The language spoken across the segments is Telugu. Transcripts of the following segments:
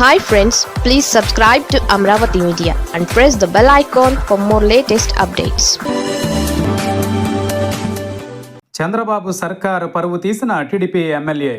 Hi friends, please subscribe to Amravati Media and press the bell icon for more latest updates. Chandrababu సర్కారు పరువు తీసిన టీడీపీ ఎమ్మెల్యే.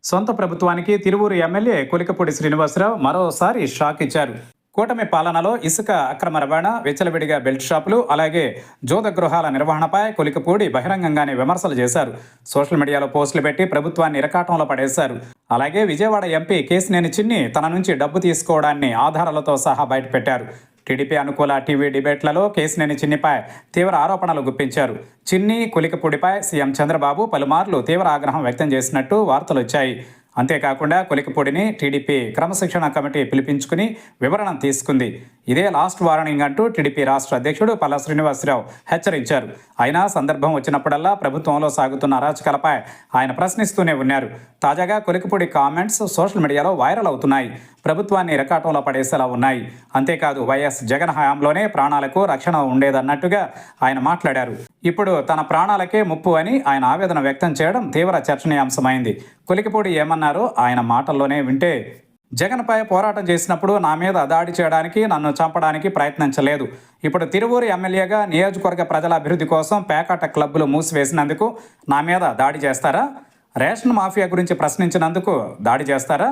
సొంత ప్రభుత్వానికి తిరువూరు ఎమ్మెల్యే కొలికపూడి శ్రీనివాసరావు మరోసారి షాక్ ఇచ్చారు. కూటమి పాలనలో ఇసుక అక్రమ రవాణా, విచ్చలవిడిగా బెల్ట్ షాపులు, అలాగే జోద గృహాల నిర్వహణపై కొలికపూడి బహిరంగంగానే విమర్శలు చేశారు. సోషల్ మీడియాలో పోస్టులు పెట్టి ప్రభుత్వాన్ని ఇరకాటంలో పడేశారు. అలాగే విజయవాడ ఎంపీ కేశినేని చిన్ని తన నుంచి డబ్బు తీసుకోవడాన్ని ఆధారాలతో సహా బయటపెట్టారు. టీడీపీ అనుకూల టీవీ డిబేట్లలో కేశినేని చిన్నిపై తీవ్ర ఆరోపణలు గుప్పించారు. చిన్ని, కొలికపూడిపై సీఎం చంద్రబాబు పలుమార్లు తీవ్ర ఆగ్రహం వ్యక్తం చేసినట్టు వార్తలు వచ్చాయి. అంతేకాకుండా కొలికపూడిని టీడీపీ క్రమశిక్షణ కమిటీ పిలిపించుకుని వివరణ తీసుకుంది. ఇదే లాస్ట్ వార్నింగ్ అంటూ టీడీపీ రాష్ట్ర అధ్యక్షుడు పల్లా శ్రీనివాసరావు హెచ్చరించారు. అయినా సందర్భం వచ్చినప్పుడల్లా ప్రభుత్వంలో సాగుతున్న అరాచకాలపై ఆయన ప్రశ్నిస్తూనే ఉన్నారు. తాజాగా కొలికపూడి కామెంట్స్ సోషల్ మీడియాలో వైరల్ అవుతున్నాయి. ప్రభుత్వాన్ని ఇరకాటంలో పడేసేలా ఉన్నాయి. అంతేకాదు వైఎస్ జగన్ హయాంలోనే ప్రాణాలకు రక్షణ ఉండేదన్నట్టుగా ఆయన మాట్లాడారు. ఇప్పుడు తన ప్రాణాలకే ముప్పు అని ఆయన ఆవేదన వ్యక్తం చేయడం తీవ్ర చర్చనీయాంశమైంది. కొలికపూడి ఏమన్నారో ఆయన మాటల్లోనే వింటే, జగన్పై పోరాటం చేసినప్పుడు నా మీద దాడి చేయడానికి, నన్ను చంపడానికి ప్రయత్నించలేదు. ఇప్పుడు తిరువూరు ఎమ్మెల్యేగా నియోజకవర్గ ప్రజల అభివృద్ధి కోసం పేకాట క్లబ్బులు మూసివేసినందుకు నా మీద దాడి చేస్తారా? రేషన్ మాఫియా గురించి ప్రశ్నించినందుకు దాడి చేస్తారా?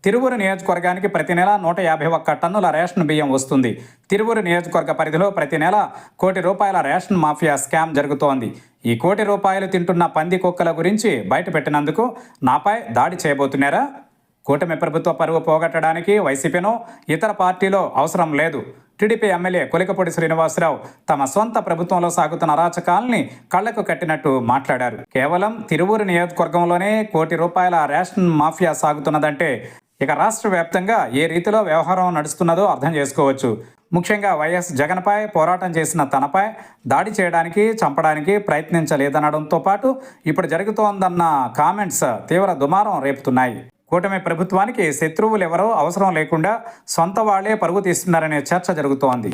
తిరువూరు నియోజకవర్గానికి ప్రతి నెల 151 టన్నుల రేషన్ బియ్యం వస్తుంది. తిరువూరు నియోజకవర్గ పరిధిలో ప్రతి నెల ₹1 కోటి రేషన్ మాఫియా స్కామ్ జరుగుతోంది. ఈ ₹1 కోటి తింటున్న పంది కుక్కల గురించి బయటపెట్టినందుకు నాపై దాడి చేయబోతున్నారా? కూటమి ప్రభుత్వ పరువు పోగొట్టడానికి వైసీపీనో ఇతర పార్టీలో అవసరం లేదు. టీడీపీ ఎమ్మెల్యే కొలికపూడి శ్రీనివాసరావు తమ సొంత ప్రభుత్వంలో సాగుతున్న అరాచకాల్ని కళ్లకు కట్టినట్టు మాట్లాడారు. కేవలం తిరువూరు నియోజకవర్గంలోనే ₹1 కోటి రేషన్ మాఫియా సాగుతున్నదంటే ఇక రాష్ట్ర వ్యాప్తంగా ఏ రీతిలో వ్యవహారం నడుస్తున్నదో అర్థం చేసుకోవచ్చు. ముఖ్యంగా వైఎస్ జగన్పై పోరాటం చేసిన తనపై దాడి చేయడానికి, చంపడానికి ప్రయత్నించలేదనడంతో పాటు ఇప్పుడు జరుగుతోందన్న కామెంట్స్ తీవ్ర దుమారం రేపుతున్నాయి. కూటమి ప్రభుత్వానికి శత్రువులు ఎవరో అవసరం లేకుండా సొంత వాళ్లే పరుగు తీస్తున్నారనే చర్చ జరుగుతోంది.